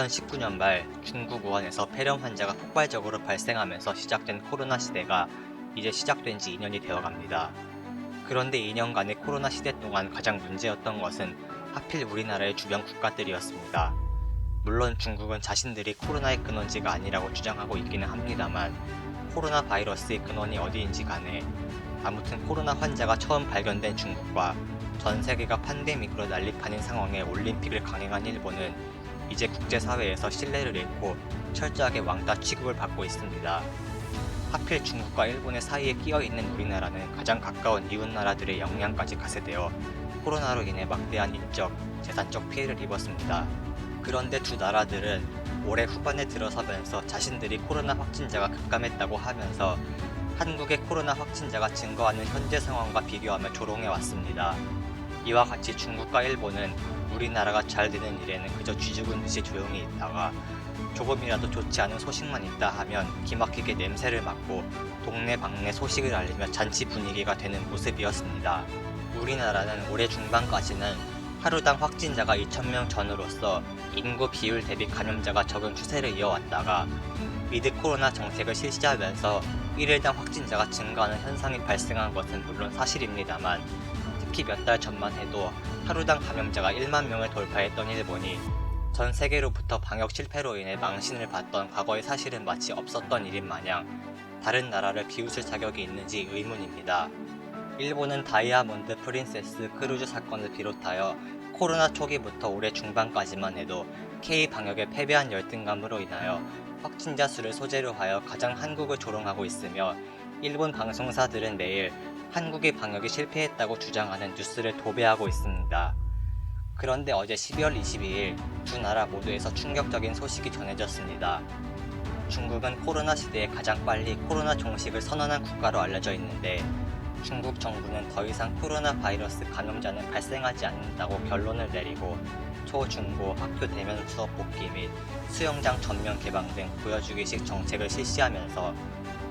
2019년 말 중국 우한에서 폐렴 환자가 폭발적으로 발생하면서 시작된 코로나 시대가 이제 시작된 지 2년이 되어갑니다. 그런데 2년간의 코로나 시대 동안 가장 문제였던 것은 하필 우리나라의 주변 국가들이었습니다. 물론 중국은 자신들이 코로나의 근원지가 아니라고 주장하고 있기는 합니다만 코로나 바이러스의 근원이 어디인지 간에 아무튼 코로나 환자가 처음 발견된 중국과 전 세계가 팬데믹으로 난립하는 상황에 올림픽을 강행한 일본은 이제 국제사회에서 신뢰를 잃고 철저하게 왕따 취급을 받고 있습니다. 하필 중국과 일본의 사이에 끼어있는 우리나라는 가장 가까운 이웃나라들의 영향까지 가세되어 코로나로 인해 막대한 인적, 재산적 피해를 입었습니다. 그런데 두 나라들은 올해 후반에 들어서면서 자신들이 코로나 확진자가 급감했다고 하면서 한국의 코로나 확진자가 증가하는 현재 상황과 비교하며 조롱해왔습니다. 이와 같이 중국과 일본은 우리나라가 잘 되는 일에는 그저 쥐죽은 듯이 조용히 있다가 조금이라도 좋지 않은 소식만 있다 하면 기막히게 냄새를 맡고 동네방네 소식을 알리며 잔치 분위기가 되는 모습이었습니다. 우리나라는 올해 중반까지는 하루당 확진자가 2,000명 전후로서 인구 비율 대비 감염자가 적은 추세를 이어왔다가 위드 코로나 정책을 실시하면서 일일당 확진자가 증가하는 현상이 발생한 것은 물론 사실입니다만 특히 몇 달 전만 해도 하루당 감염자가 1만 명을 돌파했던 일본이 전 세계로부터 방역 실패로 인해 망신을 받던 과거의 사실은 마치 없었던 일인 마냥 다른 나라를 비웃을 자격이 있는지 의문입니다. 일본은 다이아몬드 프린세스 크루즈 사건을 비롯하여 코로나 초기부터 올해 중반까지만 해도 K-방역에 패배한 열등감으로 인하여 확진자 수를 소재로 하여 가장 한국을 조롱하고 있으며 일본 방송사들은 매일 한국의 방역이 실패했다고 주장하는 뉴스를 도배하고 있습니다. 그런데 어제 12월 22일 두 나라 모두에서 충격적인 소식이 전해졌습니다. 중국은 코로나 시대에 가장 빨리 코로나 종식을 선언한 국가로 알려져 있는데 중국 정부는 더 이상 코로나 바이러스 감염자는 발생하지 않는다고 결론을 내리고 초, 중, 고 학교 대면 수업 복귀 및 수영장 전면 개방 등 보여주기식 정책을 실시하면서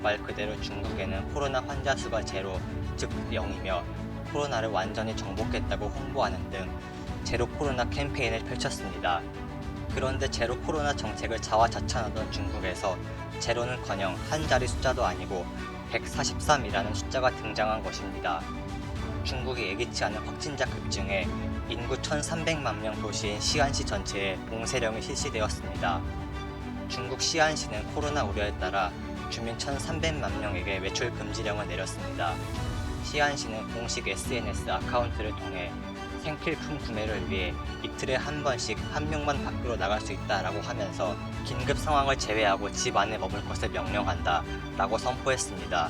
말 그대로 중국에는 코로나 환자 수가 제로, 즉 0이며 코로나를 완전히 정복했다고 홍보하는 등 제로 코로나 캠페인을 펼쳤습니다. 그런데 제로 코로나 정책을 자화자찬하던 중국에서 제로는커녕 한 자리 숫자도 아니고 143이라는 숫자가 등장한 것입니다. 중국이 예기치 않은 확진자 급증에 인구 1,300만 명 도시인 시안시 전체에 봉쇄령이 실시되었습니다. 중국 시안시는 코로나 우려에 따라 주민 1,300만 명에게 외출 금지령을 내렸습니다. 시안시는 공식 SNS 아카운트를 통해 생필품 구매를 위해 이틀에 한 번씩 한 명만 밖으로 나갈 수 있다라고 하면서 긴급 상황을 제외하고 집 안에 머물 것을 명령한다 라고 선포했습니다.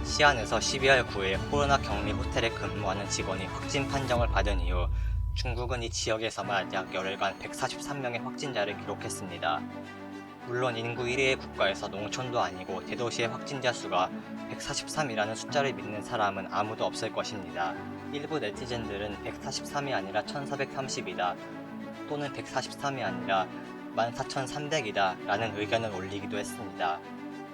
시안에서 12월 9일 코로나 격리 호텔에 근무하는 직원이 확진 판정을 받은 이후 중국은 이 지역에서만 약 열흘간 143명의 확진자를 기록했습니다. 물론 인구 1위의 국가에서 농촌도 아니고 대도시의 확진자 수가 143이라는 숫자를 믿는 사람은 아무도 없을 것입니다. 일부 네티즌들은 143이 아니라 1430이다 또는 143이 아니라 14300이다 라는 의견을 올리기도 했습니다.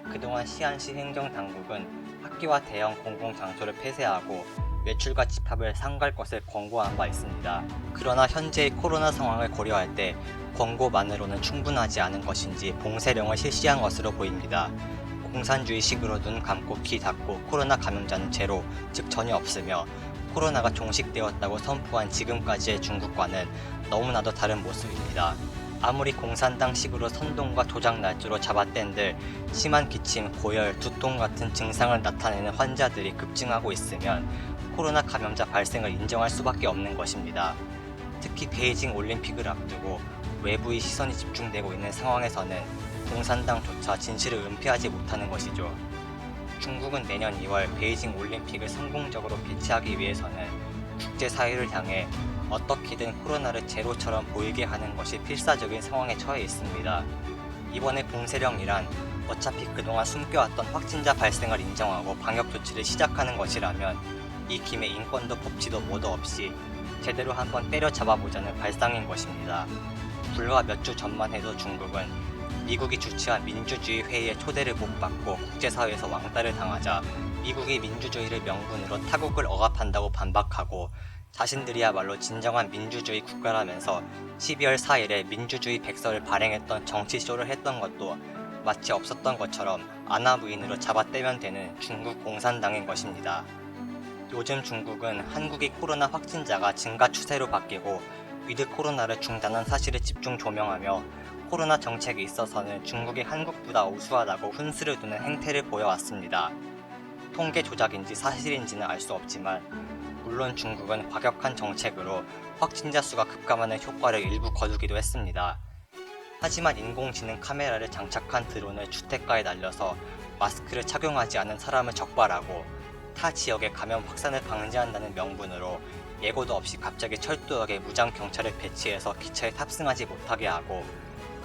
그동안 시안시 행정당국은 학교와 대형 공공장소를 폐쇄하고 외출과 집합을 삼갈 것을 권고한 바 있습니다. 그러나 현재의 코로나 상황을 고려할 때 권고만으로는 충분하지 않은 것인지 봉쇄령을 실시한 것으로 보입니다. 공산주의식으로 눈 감고 귀 닫고 코로나 감염자는 제로, 즉 전혀 없으며 코로나가 종식되었다고 선포한 지금까지의 중국과는 너무나도 다른 모습입니다. 아무리 공산당식으로 선동과 조작 날조로 잡아뗀들 심한 기침, 고열, 두통 같은 증상을 나타내는 환자들이 급증하고 있으면 코로나 감염자 발생을 인정할 수밖에 없는 것입니다. 특히 베이징 올림픽을 앞두고 외부의 시선이 집중되고 있는 상황에서는 공산당조차 진실을 은폐하지 못하는 것이죠. 중국은 내년 2월 베이징 올림픽을 성공적으로 개최하기 위해서는 국제사회를 향해 어떻게든 코로나를 제로처럼 보이게 하는 것이 필사적인 상황에 처해 있습니다. 이번에 봉쇄령이란 어차피 그동안 숨겨왔던 확진자 발생을 인정하고 방역 조치를 시작하는 것이라면 이 김에 인권도 법치도 뭐도 없이 제대로 한번 때려잡아보자는 발상인 것입니다. 불과 몇 주 전만 해도 중국은 미국이 주최한 민주주의 회의에 초대를 못 받고 국제사회에서 왕따를 당하자 미국이 민주주의를 명분으로 타국을 억압한다고 반박하고 자신들이야말로 진정한 민주주의 국가라면서 12월 4일에 민주주의 백서를 발행했던 정치쇼를 했던 것도 마치 없었던 것처럼 아나무인으로 잡아떼면 되는 중국 공산당인 것입니다. 요즘 중국은 한국이 코로나 확진자가 증가 추세로 바뀌고 위드 코로나를 중단한 사실을 집중 조명하며 코로나 정책에 있어서는 중국이 한국보다 우수하다고 훈수를 두는 행태를 보여왔습니다. 통계 조작인지 사실인지는 알 수 없지만 물론 중국은 과격한 정책으로 확진자 수가 급감하는 효과를 일부 거두기도 했습니다. 하지만 인공지능 카메라를 장착한 드론을 주택가에 날려서 마스크를 착용하지 않은 사람을 적발하고 타 지역의 감염 확산을 방지한다는 명분으로 예고도 없이 갑자기 철도역에 무장 경찰을 배치해서 기차에 탑승하지 못하게 하고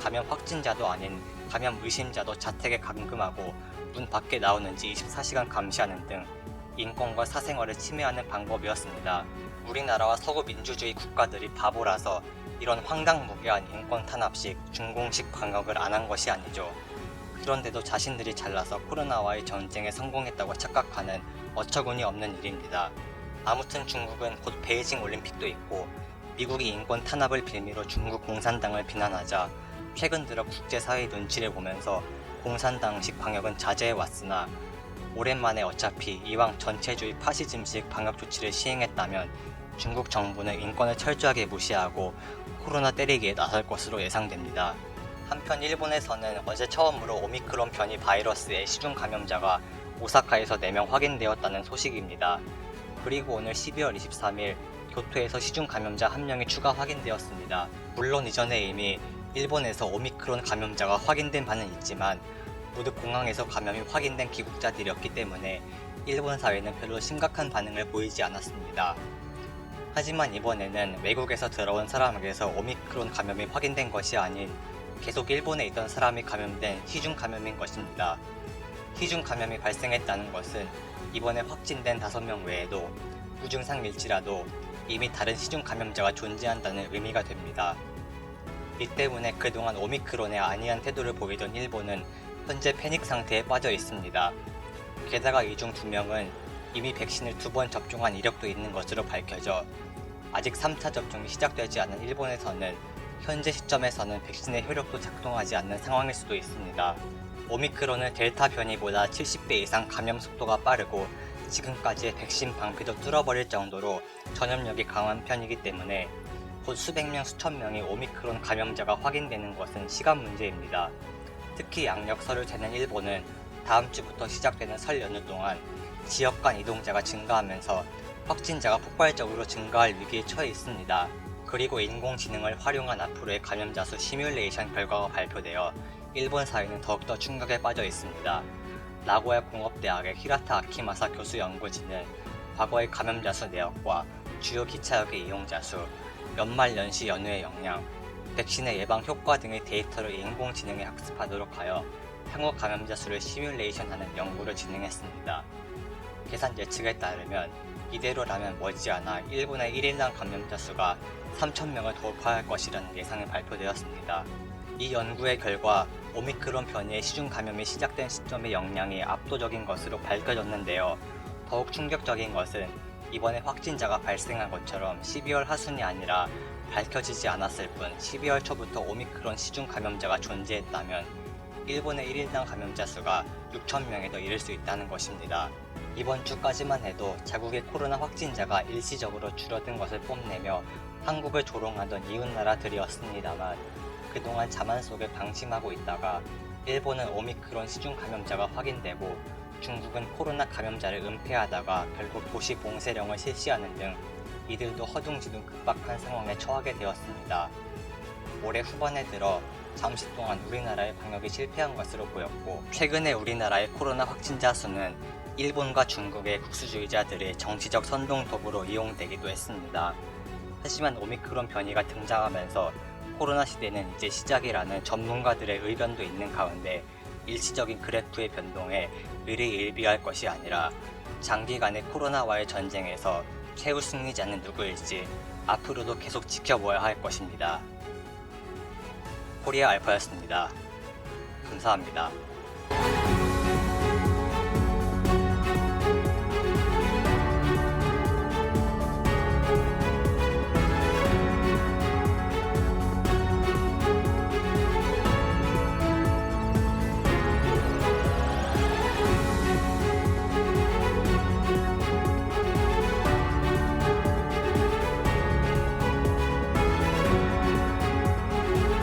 감염 확진자도 아닌 감염 의심자도 자택에 감금하고 문 밖에 나오는지 24시간 감시하는 등 인권과 사생활을 침해하는 방법이었습니다. 우리나라와 서구 민주주의 국가들이 바보라서 이런 황당무계한 인권 탄압식 중공식 방역을 안 한 것이 아니죠. 그런데도 자신들이 잘나서 코로나와의 전쟁에 성공했다고 착각하는 어처구니 없는 일입니다. 아무튼 중국은 곧 베이징 올림픽도 있고 미국이 인권 탄압을 빌미로 중국 공산당을 비난하자 최근 들어 국제사회의 눈치를 보면서 공산당식 방역은 자제해왔으나 오랜만에 어차피 이왕 전체주의 파시즘식 방역 조치를 시행했다면 중국 정부는 인권을 철저하게 무시하고 코로나 때리기에 나설 것으로 예상됩니다. 한편 일본에서는 어제 처음으로 오미크론 변이 바이러스의 시중 감염자가 오사카에서 4명 확인되었다는 소식입니다. 그리고 오늘 12월 23일 교토에서 시중 감염자 1명이 추가 확인되었습니다. 물론 이전에 이미 일본에서 오미크론 감염자가 확인된 바는 있지만 모두 공항에서 감염이 확인된 귀국자들이었기 때문에 일본 사회는 별로 심각한 반응을 보이지 않았습니다. 하지만 이번에는 외국에서 들어온 사람에게서 오미크론 감염이 확인된 것이 아닌 계속 일본에 있던 사람이 감염된 시중 감염인 것입니다. 시중 감염이 발생했다는 것은 이번에 확진된 5명 외에도 무증상일지라도 이미 다른 시중 감염자가 존재한다는 의미가 됩니다. 이 때문에 그동안 오미크론에 안이한 태도를 보이던 일본은 현재 패닉 상태에 빠져 있습니다. 게다가 이 중 2명은 이미 백신을 2번 접종한 이력도 있는 것으로 밝혀져 아직 3차 접종이 시작되지 않은 일본에서는 현재 시점에서는 백신의 효력도 작동하지 않는 상황일 수도 있습니다. 오미크론은 델타 변이보다 70배 이상 감염 속도가 빠르고 지금까지의 백신 방패도 뚫어버릴 정도로 전염력이 강한 편이기 때문에 곧 수백 명 수천 명의 오미크론 감염자가 확인되는 것은 시간 문제입니다. 특히 양력설을 재는 일본은 다음 주부터 시작되는 설 연휴 동안 지역 간 이동자가 증가하면서 확진자가 폭발적으로 증가할 위기에 처해 있습니다. 그리고 인공지능을 활용한 앞으로의 감염자 수 시뮬레이션 결과가 발표되어 일본 사회는 더욱더 충격에 빠져 있습니다. 나고야 공업대학의 히라타 아키마사 교수 연구진은 과거의 감염자 수 내역과 주요 기차역의 이용자 수, 연말 연시 연휴의 영향, 백신의 예방 효과 등의 데이터를 인공지능에 학습하도록 하여 향후 감염자 수를 시뮬레이션하는 연구를 진행했습니다. 계산 예측에 따르면 이대로라면 머지않아 일본의 1일당 감염자 수가 3,000명을 돌파할 것이라는 예상이 발표되었습니다. 이 연구의 결과 오미크론 변이의 시중 감염이 시작된 시점의 영향이 압도적인 것으로 밝혀졌는데요. 더욱 충격적인 것은 이번에 확진자가 발생한 것처럼 12월 하순이 아니라 밝혀지지 않았을 뿐 12월 초부터 오미크론 시중 감염자가 존재했다면 일본의 1일당 감염자 수가 6,000명에도 이를 수 있다는 것입니다. 이번 주까지만 해도 자국의 코로나 확진자가 일시적으로 줄어든 것을 뽐내며 한국을 조롱하던 이웃나라들이었습니다만 그동안 자만 속에 방심하고 있다가 일본은 오미크론 시중 감염자가 확인되고 중국은 코로나 감염자를 은폐하다가 결국 도시 봉쇄령을 실시하는 등 이들도 허둥지둥 급박한 상황에 처하게 되었습니다. 올해 후반에 들어 잠시 동안 우리나라의 방역이 실패한 것으로 보였고 최근에 우리나라의 코로나 확진자 수는 일본과 중국의 국수주의자들의 정치적 선동 도구로 이용되기도 했습니다. 하지만 오미크론 변이가 등장하면서 코로나 시대는 이제 시작이라는 전문가들의 의견도 있는 가운데 일시적인 그래프의 변동에 의리일비할 것이 아니라 장기간의 코로나와의 전쟁에서 최후 승리자는 누구일지 앞으로도 계속 지켜봐야 할 것입니다. 코리아 알파였습니다. 감사합니다.